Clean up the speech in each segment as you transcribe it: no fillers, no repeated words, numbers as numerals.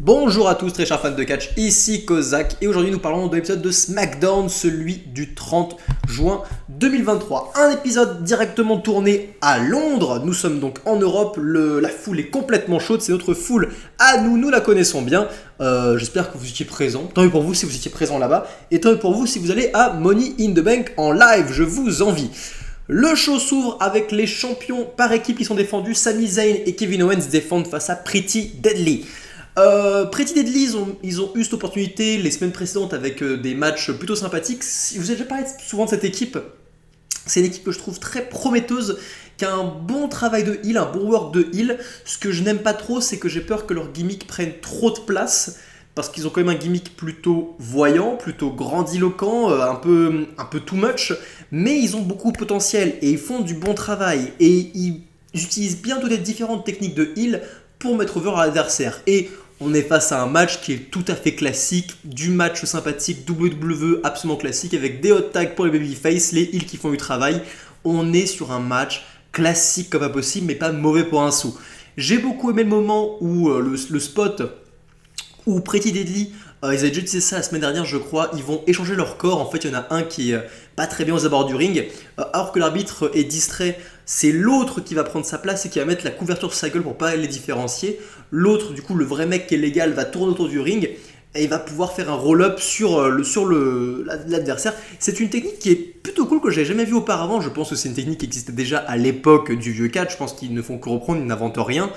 Bonjour à tous très chers fans de catch, ici Kozak et aujourd'hui nous parlons de l'épisode de SmackDown, celui du 30 juin 2023. Un épisode directement tourné à Londres, nous sommes donc en Europe, la foule est complètement chaude, c'est notre foule à nous, nous la connaissons bien. J'espère que vous étiez présents, tant mieux pour vous si vous étiez présents là-bas, et tant mieux pour vous si vous allez à Money in the Bank en live, je vous envie. Le show s'ouvre avec les champions par équipe qui sont défendus, Sami Zayn et Kevin Owens défendent face à Pretty Deadly. Pretty Deadly, ils ont eu cette opportunité les semaines précédentes avec des matchs plutôt sympathiques. Je vous ai déjà parlé souvent de cette équipe. C'est une équipe que je trouve très prometteuse, qui a un bon travail de heal, un bon work de heal. Ce que je n'aime pas trop, c'est que j'ai peur que leur gimmick prenne trop de place. Parce qu'ils ont quand même un gimmick plutôt voyant, plutôt grandiloquent, un peu too much. Mais ils ont beaucoup de potentiel et ils font du bon travail. Et ils utilisent bien toutes les différentes techniques de heal pour mettre over à l'adversaire. Et on est face à un match qui est tout à fait classique, du match sympathique WWE absolument classique avec des hot tags pour les babyface, les heals qui font du travail. On est sur un match classique comme pas possible, mais pas mauvais pour un sou. J'ai beaucoup aimé le moment où le spot où Pretty Deadly, ils avaient déjà utilisé ça la semaine dernière je crois, ils vont échanger leur corps, en fait il y en a un qui est pas très bien aux abords du ring, alors que l'arbitre est distrait, c'est l'autre qui va prendre sa place et qui va mettre la couverture sur sa gueule pour pas les différencier, l'autre du coup le vrai mec qui est légal va tourner autour du ring et il va pouvoir faire un roll-up sur l'adversaire. C'est une technique qui est plutôt cool que j'avais jamais vue auparavant, je pense que c'est une technique qui existait déjà à l'époque du vieux catch, je pense qu'ils ne font que reprendre, ils n'inventent rien.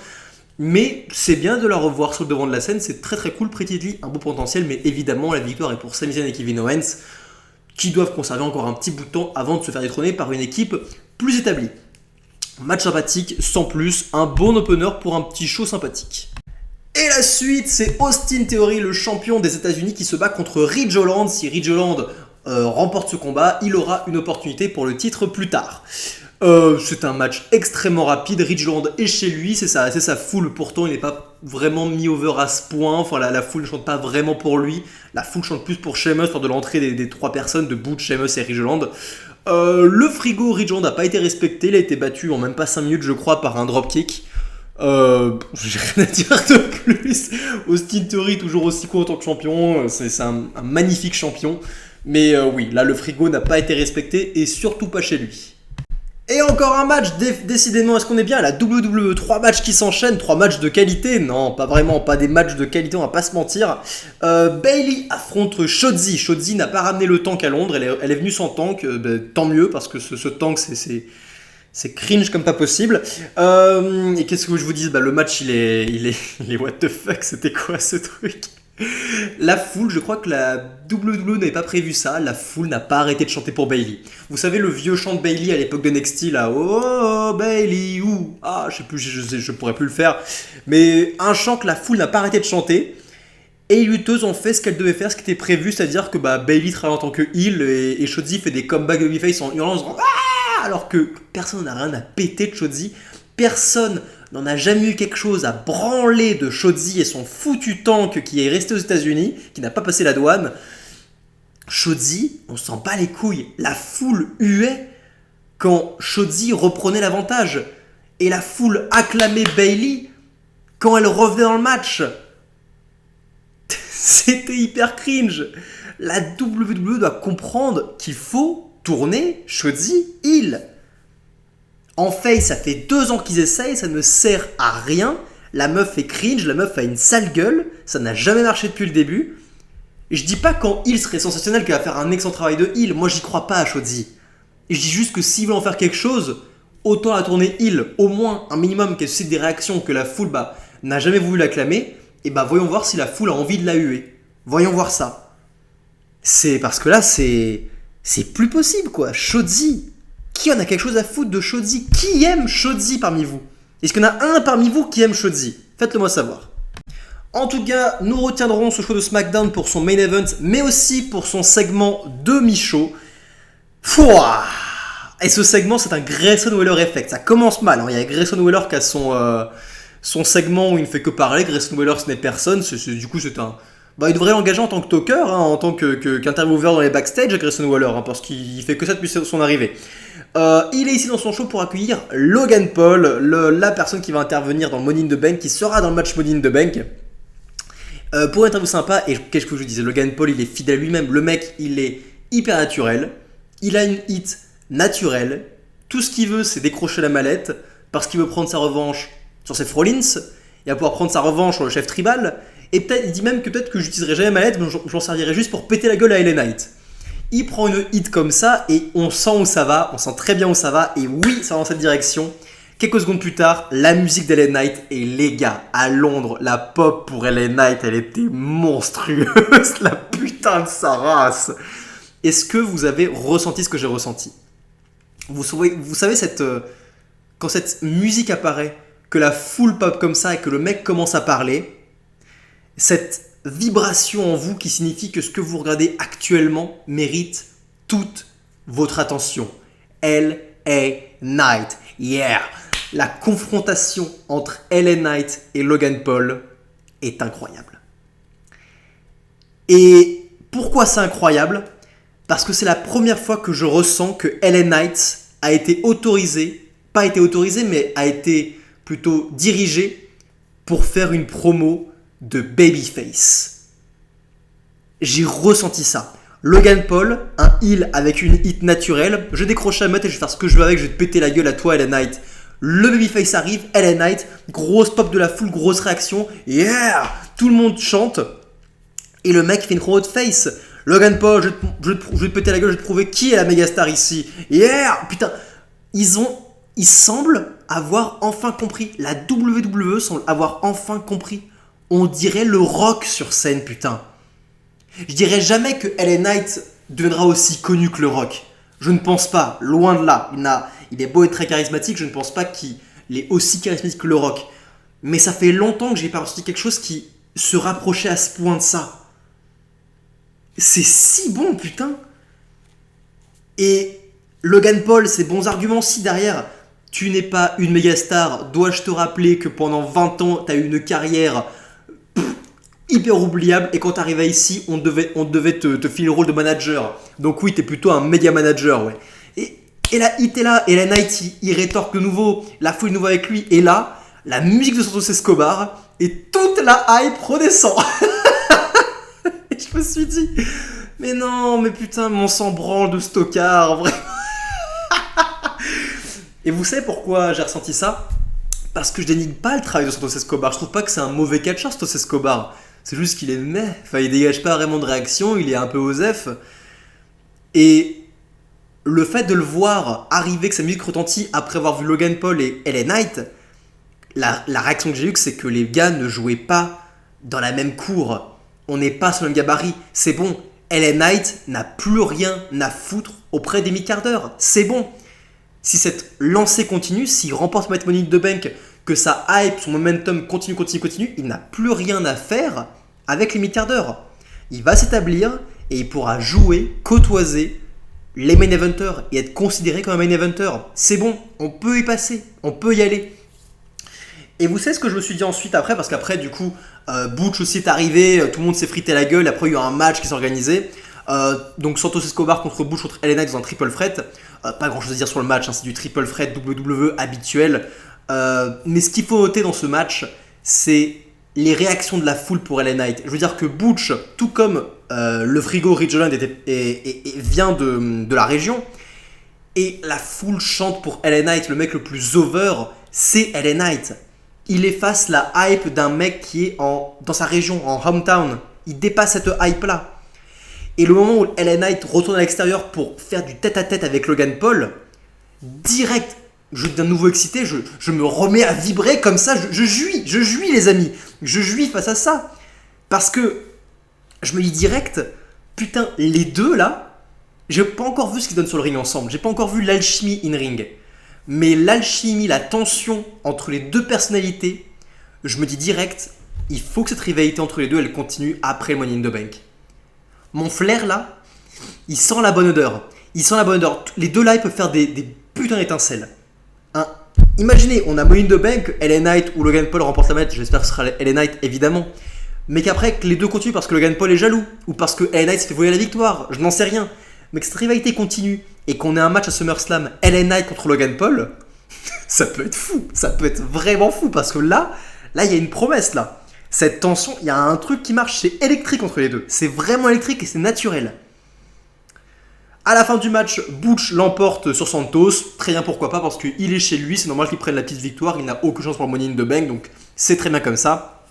Mais c'est bien de la revoir sur le devant de la scène, c'est très très cool. Pretty Deadly, un beau potentiel, mais évidemment la victoire est pour Sami Zayn et Kevin Owens, qui doivent conserver encore un petit bout de temps avant de se faire détrôner par une équipe plus établie. Match sympathique, sans plus, un bon opener pour un petit show sympathique. Et la suite, c'est Austin Theory, le champion des États-Unis, qui se bat contre Ridge Holland. Si Ridge Holland remporte ce combat, il aura une opportunité pour le titre plus tard. C'est un match extrêmement rapide, Ridge Holland est chez lui, c'est sa foule, pourtant il n'est pas vraiment mis over à ce point, enfin la foule ne chante pas vraiment pour lui, la foule chante plus pour Sheamus lors de l'entrée des trois personnes de Butch, Sheamus et Ridge Holland. Le frigo Ridge Holland n'a pas été respecté, il a été battu en même pas 5 minutes je crois par un dropkick. J'ai rien à dire de plus. Austin Theory toujours aussi cool en tant que champion, c'est un magnifique champion, mais oui, là le frigo n'a pas été respecté et surtout pas chez lui. Et encore un match, décidément, est-ce qu'on est bien à la WWE? 3 matchs qui s'enchaînent, 3 matchs de qualité? Non, pas vraiment, pas des matchs de qualité, on va pas se mentir. Bayley affronte Shotzi. Shotzi n'a pas ramené le tank à Londres, elle est venue sans tank, tant mieux, parce que ce tank, c'est cringe comme pas possible. Et qu'est-ce que je vous dis? Le match, il est what the fuck, c'était quoi ce truc? La foule, je crois que la WWE n'avait pas prévu ça, la foule n'a pas arrêté de chanter pour Bayley. Vous savez le vieux chant de Bayley à l'époque de NXT là, oh Bayley, ou ah je sais plus, je pourrais plus le faire, mais un chant que la foule n'a pas arrêté de chanter. Et les lutteuses ont fait ce qu'elles devaient faire, ce qui était prévu, c'est-à-dire que Bayley travaille en tant que heel et Shotzi fait des comebacks de babyface en hurlant, en disant ah, alors que personne n'a rien à péter de Shotzi, personne n'en a jamais eu quelque chose à branler de Shotzi et son foutu tank qui est resté aux États-Unis, qui n'a pas passé la douane. Shotzi, on s'en bat les couilles. La foule huait quand Shotzi reprenait l'avantage. Et la foule acclamait Bayley quand elle revenait dans le match. C'était hyper cringe. La WWE doit comprendre qu'il faut tourner Shotzi heel. En face, ça fait 2 ans qu'ils essayent, ça ne sert à rien. La meuf est cringe, la meuf a une sale gueule, ça n'a jamais marché depuis le début. Et je dis pas qu'en heel serait sensationnel qu'elle va faire un excellent travail de heel, moi j'y crois pas à Shotzi. Et je dis juste que s'ils veulent en faire quelque chose, autant la tourner heel, au moins un minimum qu'elle suscite des réactions que la foule n'a jamais voulu l'acclamer, et voyons voir si la foule a envie de la huer. Voyons voir ça. C'est parce que là c'est plus possible quoi, Shotzi. Qui en a quelque chose à foutre de Shotzi? Qui aime Shotzi parmi vous? Est-ce qu'il y en a un parmi vous qui aime Shotzi? Faites-le moi savoir. En tout cas, nous retiendrons ce show de SmackDown pour son main event, mais aussi pour son segment demi-show. Fouah! Et ce segment, c'est un Grayson Waller effect. Ça commence mal. Il y a Grayson Waller qui a son segment où il ne fait que parler. Grayson Waller, ce n'est personne. Du coup, c'est un... il devrait l'engager en tant que talker, en tant qu'intervieweur dans les backstage, Grayson Waller, parce qu'il fait que ça depuis son arrivée. Il est ici dans son show pour accueillir Logan Paul, la personne qui va intervenir dans Money in the Bank, qui sera dans le match Money in the Bank. Pour une interview sympa, et qu'est-ce que je vous disais, Logan Paul, il est fidèle à lui-même. Le mec, il est hyper naturel. Il a une hit naturelle. Tout ce qu'il veut, c'est décrocher la mallette parce qu'il veut prendre sa revanche sur Seth Rollins. Il va pouvoir prendre sa revanche sur le chef tribal. Et peut-être, il dit même que peut-être que j'utiliserai jamais ma mallette, mais j'en servirai juste pour péter la gueule à LA Knight. Il prend une hit comme ça et on sent où ça va. On sent très bien où ça va. Et oui, ça va dans cette direction. Quelques secondes plus tard, la musique d'LA Knight, et les gars, à Londres, la pop pour LA Knight, elle était monstrueuse, la putain de sa race. Est-ce que vous avez ressenti ce que j'ai ressenti ? Vous savez quand cette musique apparaît, que la foule pop comme ça et que le mec commence à parler, cette vibration en vous qui signifie que ce que vous regardez actuellement mérite toute votre attention. LA Knight, yeah! La confrontation entre LA Knight et Logan Paul est incroyable. Et pourquoi c'est incroyable ? Parce que c'est la première fois que je ressens que LA Knight a été autorisé, pas été autorisé, mais a été plutôt dirigé pour faire une promo de Babyface. J'ai ressenti ça. Logan Paul, un heel avec une hit naturelle, je décroche la meute et je vais faire ce que je veux avec, je vais te péter la gueule à toi LA Knight. Le Babyface arrive, LA Knight, grosse pop de la foule, grosse réaction, yeah! Tout le monde chante, et le mec fait une promo de face. Logan Paul, je vais te péter la gueule, je vais te prouver qui est la méga star ici. Yeah! Putain, ils semblent avoir enfin compris. La WWE semble avoir enfin compris. On dirait le Rock sur scène, putain. Je dirais jamais que LA Knight deviendra aussi connu que le Rock. Je ne pense pas, loin de là. Il est beau et très charismatique, je ne pense pas qu'il est aussi charismatique que le Rock. Mais ça fait longtemps que j'ai pas ressenti quelque chose qui se rapprochait à ce point de ça. C'est si bon, putain. Et Logan Paul, ses bons arguments si derrière. Tu n'es pas une méga star. Dois-je te rappeler que pendant 20 ans, tu as eu une carrière hyper oubliable. Et quand tu arrivais ici, on devait te filer le rôle de manager. Donc oui, tu es plutôt un média manager, ouais. Et là, il était là. Et la Knight, il rétorque de nouveau. La foule de nouveau avec lui. Et là, la musique de Santos Escobar. Et toute la hype redescend. Et je me suis dit, mais non, mais putain, mon sang branle de stockard, vraiment. Et vous savez pourquoi j'ai ressenti ça ? Parce que je dénigre pas le travail de Santos Escobar. Je trouve pas que c'est un mauvais catcheur, Santos Escobar. C'est juste qu'il est meh. Enfin, il dégage pas vraiment de réaction, il est un peu osef. Et le fait de le voir arriver, que sa musique retentit après avoir vu Logan Paul et LA Knight, la réaction que j'ai eue, c'est que les gars ne jouaient pas dans la même cour. On n'est pas sur le même gabarit. C'est bon. LA Knight n'a plus rien à foutre auprès des mid-carders. C'est bon. Si cette lancée continue, s'il remporte Money in the Bank, que sa hype, son momentum continue, il n'a plus rien à faire avec les mid-carders. Il va s'établir et il pourra jouer, côtoiser les main eventers et être considéré comme un main eventer. C'est bon, on peut y passer, on peut y aller. Et vous savez ce que je me suis dit ensuite après, parce qu'après du coup Butch aussi est arrivé, tout le monde s'est frité la gueule, après il y a eu un match qui s'est organisé. Donc Santos Escobar contre Butch contre LA Knight dans un triple threat. Pas grand chose à dire sur le match, hein, c'est du triple threat WWE habituel. Mais ce qu'il faut noter dans ce match, c'est les réactions de la foule pour LA Knight. Je veux dire que Butch, tout comme le frigo Ridgeland vient de la région, et la foule chante pour LA Knight, le mec le plus over, c'est LA Knight. Il efface la hype d'un mec qui est dans sa région, en hometown. Il dépasse cette hype-là. Et le moment où LA Knight retourne à l'extérieur pour faire du tête-à-tête avec Logan Paul, direct, je suis d'un nouveau excité, je me remets à vibrer comme ça, je jouis les amis, je jouis face à ça. Parce que je me dis direct, putain, les deux là, j'ai pas encore vu ce qu'ils donnent sur le ring ensemble, j'ai pas encore vu l'alchimie in-ring. Mais l'alchimie, la tension entre les deux personnalités, je me dis direct, il faut que cette rivalité entre les deux, elle continue après le Money in the Bank. Mon flair là, il sent la bonne odeur. Les deux là, ils peuvent faire des putains d'étincelles. Imaginez, on a Money in the Bank, LA Knight ou Logan Paul remporte la match, j'espère que ce sera LA Knight évidemment. Mais qu'après, que les deux continuent parce que Logan Paul est jaloux, ou parce que LA Knight se fait voler la victoire, je n'en sais rien. Mais que cette rivalité continue et qu'on ait un match à SummerSlam, LA Knight contre Logan Paul, ça peut être fou, ça peut être vraiment fou parce que là, il y a une promesse là. Cette tension, il y a un truc qui marche, c'est électrique entre les deux. C'est vraiment électrique et c'est naturel. À la fin du match, Butch l'emporte sur Santos. Très bien, pourquoi pas, parce qu'il est chez lui, c'est normal qu'il prenne la petite victoire. Il n'a aucune chance pour le Money in the Bank, donc c'est très bien comme ça.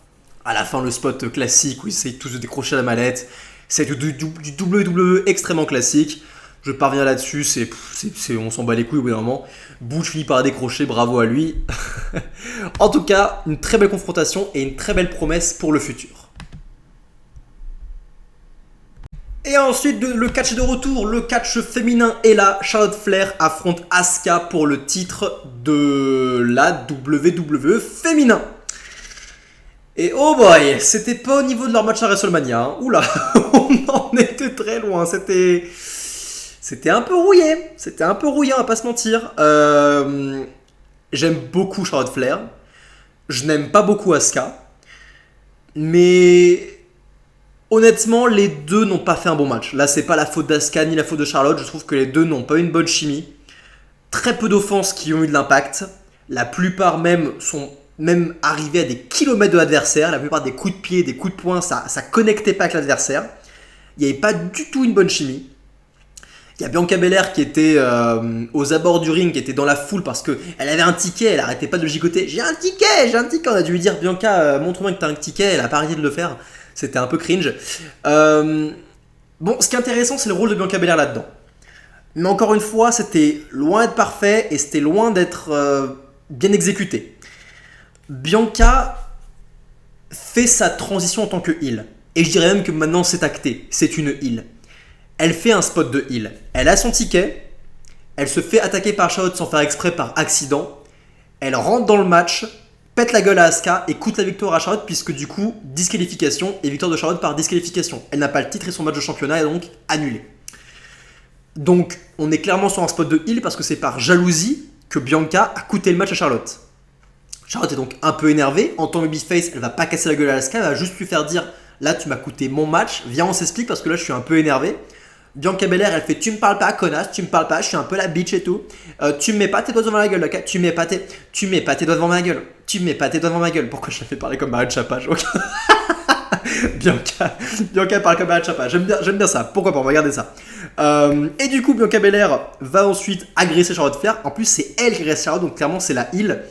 À la fin, le spot classique où ils essayent tous de décrocher la mallette. C'est du WWE extrêmement classique. Je parviens là-dessus, on s'en bat les couilles au bout d'un moment. Butch finit par décrocher, bravo à lui. En tout cas, une très belle confrontation et une très belle promesse pour le futur. Et ensuite, le catch de retour, le catch féminin est là. Charlotte Flair affronte Asuka pour le titre de la WWE féminin. Et oh boy, c'était pas au niveau de leur match à WrestleMania. Hein. Oula, on en était très loin. C'était un peu rouillé. C'était un peu rouillé, on va pas se mentir. J'aime beaucoup Charlotte Flair. Je n'aime pas beaucoup Asuka. Mais honnêtement, les deux n'ont pas fait un bon match. Là, c'est pas la faute d'Asuka ni la faute de Charlotte. Je trouve que les deux n'ont pas eu une bonne chimie. Très peu d'offenses qui ont eu de l'impact. La plupart même sont même arrivés à des kilomètres de l'adversaire. La plupart des coups de pied, des coups de poing, ça connectait pas avec l'adversaire. Il n'y avait pas du tout une bonne chimie. Il y a Bianca Belair qui était aux abords du ring, qui était dans la foule parce qu'elle avait un ticket, elle arrêtait pas de le gigoter. J'ai un ticket. On a dû lui dire, Bianca, montre-moi que t'as un ticket. Elle a pas arrêté de le faire. C'était un peu cringe. Bon, ce qui est intéressant, c'est le rôle de Bianca Belair là-dedans. Mais encore une fois, c'était loin d'être parfait et c'était loin d'être bien exécuté. Bianca fait sa transition en tant que heel. Et je dirais même que maintenant c'est acté, c'est une heel. Elle fait un spot de heel. Elle a son ticket, elle se fait attaquer par Charlotte sans faire exprès par accident. Elle rentre dans le match, pète la gueule à Asuka et coûte la victoire à Charlotte puisque du coup, disqualification et victoire de Charlotte par disqualification. Elle n'a pas le titre et son match de championnat est donc annulé. Donc on est clairement sur un spot de heel parce que c'est par jalousie que Bianca a coûté le match à Charlotte. Charlotte est donc un peu énervée. En tant que babyface, elle va pas casser la gueule à Asuka, elle va juste lui faire dire là tu m'as coûté mon match, viens on s'explique parce que là je suis un peu énervé. Bianca Belair elle fait tu me parles pas connasse, tu me parles pas, je suis un peu la bitch et tout. Tu me mets pas tes doigts devant la gueule, ok. Tu mets pas tes doigts devant ma gueule. Tu mets pas tes doigts devant ma gueule. Pourquoi je la fais parler comme Maria Chapa? Bianca parle comme Maria Chapa. J'aime bien ça. Pourquoi pas, on va regarder ça. Et du coup Bianca Belair va ensuite agresser Charlotte Flair. En plus c'est elle qui agresse Charlotte, donc clairement c'est la heel.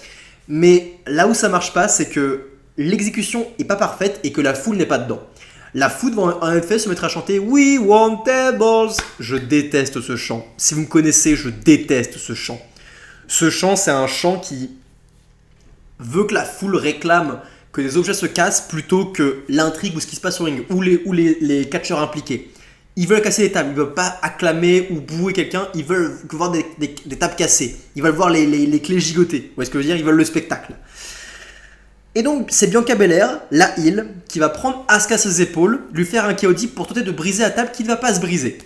Mais là où ça marche pas, c'est que l'exécution est pas parfaite et que la foule n'est pas dedans. La foule va en effet se mettre à chanter We want tables. Je déteste ce chant. Si vous me connaissez, je déteste ce chant. Ce chant, c'est un chant qui veut que la foule réclame que des objets se cassent plutôt que l'intrigue ou ce qui se passe au ring ou les catcheurs impliqués. Ils veulent casser les tables, ils veulent pas acclamer ou bouer quelqu'un, ils veulent voir des tables cassées, ils veulent voir les clés gigotées. Vous voyez ce que je veux dire? Ils veulent le spectacle. Et donc, c'est Bianca Belair, la heel, qui va prendre Asuka à ses épaules, lui faire un KO pour tenter de briser la table qui ne va pas se briser.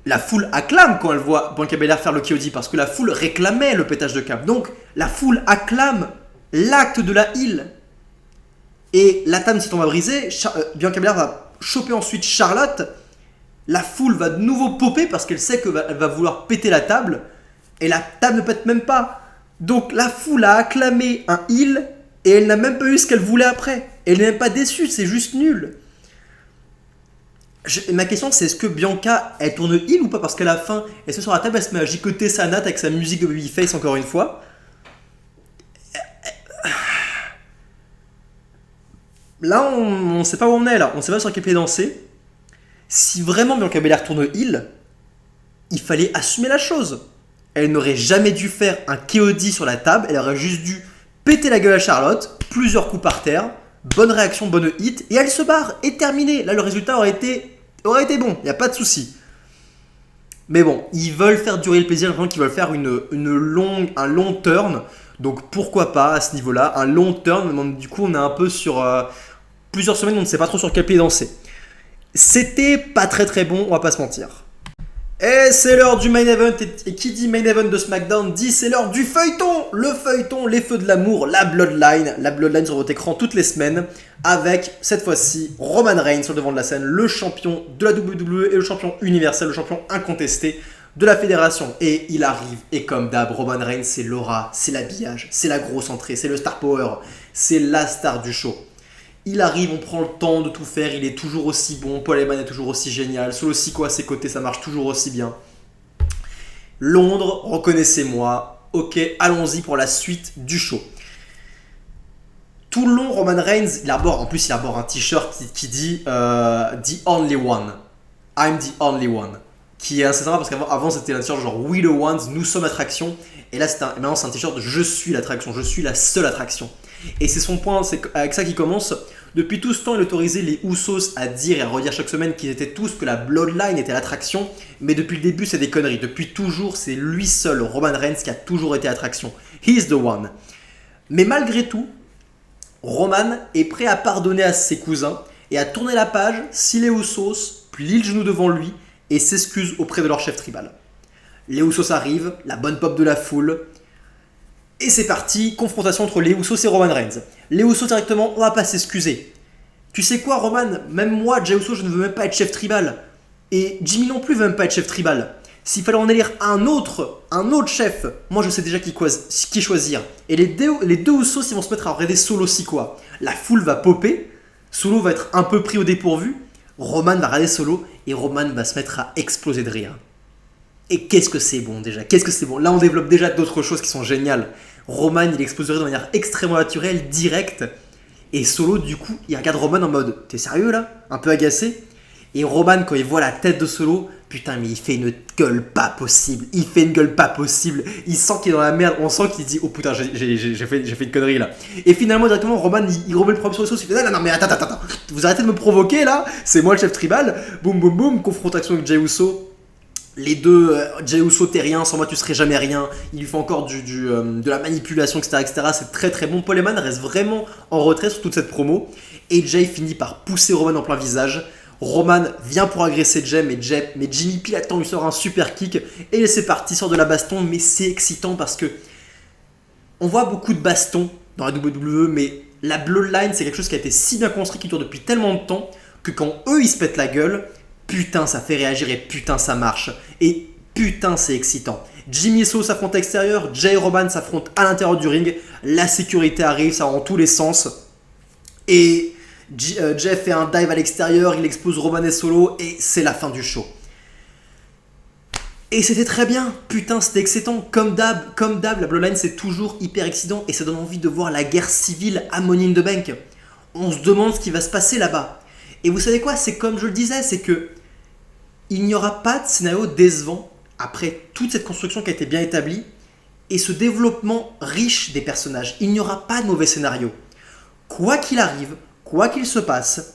La foule acclame quand elle voit Bianca Belair faire le KO parce que la foule réclamait le pétage de câble. Donc, la foule acclame l'acte de la heel. Et la table s'étant va briser, Bianca Belair va choper ensuite Charlotte. La foule va de nouveau popper parce qu'elle sait qu'elle va vouloir péter la table. Et la table ne pète même pas. Donc la foule a acclamé un heel et elle n'a même pas eu ce qu'elle voulait après. Elle n'est même pas déçue, c'est juste nul. Ma question c'est est-ce que Bianca elle tourne heel ou pas? Parce qu'à la fin elle se met sur la table, elle se met à gigoter sa natte avec sa musique de babyface encore une fois. Là on sait pas où on est là, on sait pas sur quel pied danser. Si vraiment Bianca Belair tourne heel, il fallait assumer la chose. Elle n'aurait jamais dû faire un KOD sur la table, elle aurait juste dû péter la gueule à Charlotte, plusieurs coups par terre, bonne réaction, bonne hit, et elle se barre, et terminé. Là, le résultat aurait été bon, il n'y a pas de souci. Mais bon, ils veulent faire durer le plaisir, qu'ils veulent faire un long turn, donc pourquoi pas à ce niveau-là, un long turn, du coup on est un peu sur plusieurs semaines, on ne sait pas trop sur quel pied danser. C'était pas très très bon, on va pas se mentir. Et c'est l'heure du main event, et qui dit main event de SmackDown dit c'est l'heure du feuilleton. Le feuilleton, les feux de l'amour, la Bloodline sur votre écran toutes les semaines, avec cette fois-ci Roman Reigns sur le devant de la scène, le champion de la WWE et le champion universel, le champion incontesté de la fédération. Et il arrive, et comme d'hab, Roman Reigns, c'est l'aura, c'est l'habillage, c'est la grosse entrée, c'est le star power, c'est la star du show. Il arrive, on prend le temps de tout faire, il est toujours aussi bon, Paul Heyman est toujours aussi génial, Solo Sikoa à ses côtés, ça marche toujours aussi bien. Londres, reconnaissez-moi, ok, allons-y pour la suite du show. Tout le long, Roman Reigns, il arbore un t-shirt qui dit The Only One. I'm the Only One. Qui est assez sympa parce qu'avant c'était un t-shirt genre We the Ones, nous sommes l'attraction. Et là maintenant c'est un t-shirt Je suis l'attraction, je suis la seule attraction. Et c'est son point, c'est avec ça qu'il commence. Depuis tout ce temps, il autorisait les Usos à dire et à redire chaque semaine qu'ils étaient tous que la Bloodline était l'attraction. Mais depuis le début, c'est des conneries. Depuis toujours, c'est lui seul, Roman Reigns, qui a toujours été attraction. He's the one. Mais malgré tout, Roman est prêt à pardonner à ses cousins et à tourner la page si les Usos plient le genou devant lui et s'excusent auprès de leur chef tribal. Les Usos arrivent, la bonne pop de la foule. Et c'est parti, confrontation entre les Usos et Roman Reigns. Les Usos directement, on va pas s'excuser. Tu sais quoi Roman, même moi, Jey Uso, je ne veux même pas être chef tribal. Et Jimmy non plus veut même pas être chef tribal. S'il fallait en élire un autre chef, moi je sais déjà qui choisir. Et les deux Usos, ils vont se mettre à regarder Solo Sikoa. La foule va popper, Solo va être un peu pris au dépourvu, Roman va regarder Solo et Roman va se mettre à exploser de rire. Et qu'est-ce que c'est bon déjà, qu'est-ce que c'est bon. Là on développe déjà d'autres choses qui sont géniales. Roman il exploserait de manière extrêmement naturelle, directe. Et Solo du coup il regarde Roman en mode t'es sérieux là? Un peu agacé. Et Roman quand il voit la tête de Solo, putain mais il fait une gueule pas possible. Il fait une gueule pas possible. Il sent qu'il est dans la merde, on sent qu'il dit oh putain j'ai fait une connerie là. Et finalement directement Roman il remet le problème sur les sauces, il fait non mais attends, vous arrêtez de me provoquer là, c'est moi le chef tribal. Boum boum boum, confrontation avec Jey Uso. Les deux, Jey Uso t'es rien, sans moi tu serais jamais rien. Il lui fait encore de la manipulation, etc. C'est très très bon. Paul Heyman reste vraiment en retrait sur toute cette promo. Et Jey finit par pousser Roman en plein visage. Roman vient pour agresser Jey, mais Jimmy pile attend, lui sort un super kick. Et c'est parti, sort de la baston. Mais c'est excitant parce que on voit beaucoup de bastons dans la WWE, mais la Bloodline c'est quelque chose qui a été si bien construit, qui dure depuis tellement de temps, que quand eux ils se pètent la gueule, putain ça fait réagir et putain ça marche. Et putain c'est excitant. Jimmy Uso s'affronte à l'extérieur, Jey et Roman s'affrontent à l'intérieur du ring. La sécurité arrive, ça va dans tous les sens. Et Jey fait un dive à l'extérieur, il expose Roman et Solo et c'est la fin du show. Et c'était très bien, putain c'était excitant. Comme d'hab, la Bloodline c'est toujours hyper excitant et ça donne envie de voir la guerre civile à Money in the Bank. On se demande ce qui va se passer là-bas. Et vous savez quoi, c'est comme je le disais, c'est que il n'y aura pas de scénario décevant après toute cette construction qui a été bien établie et ce développement riche des personnages. Il n'y aura pas de mauvais scénario. Quoi qu'il arrive, quoi qu'il se passe,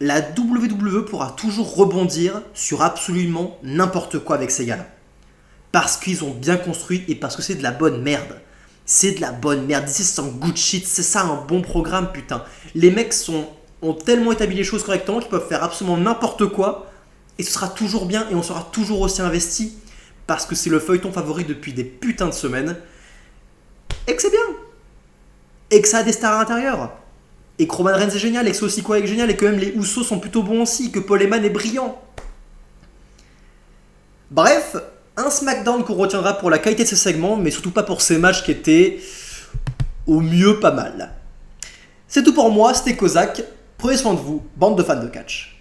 la WWE pourra toujours rebondir sur absolument n'importe quoi avec ces gars-là. Parce qu'ils ont bien construit et parce que c'est de la bonne merde. C'est de la bonne merde. Ici, c'est un good shit. C'est ça un bon programme, putain. Les mecs ont tellement établi les choses correctement qu'ils peuvent faire absolument n'importe quoi et ce sera toujours bien et on sera toujours aussi investi parce que c'est le feuilleton favori depuis des putains de semaines et que c'est bien et que ça a des stars à l'intérieur et que Roman Reigns est génial et que Solo Sikoa est génial et que même les Usos sont plutôt bons aussi, que Paul Heyman est brillant. Bref, un SmackDown qu'on retiendra pour la qualité de ce segment mais surtout pas pour ces matchs qui étaient au mieux pas mal. C'est tout pour moi, c'était Kozak. Prenez soin de vous, bande de fans de catch.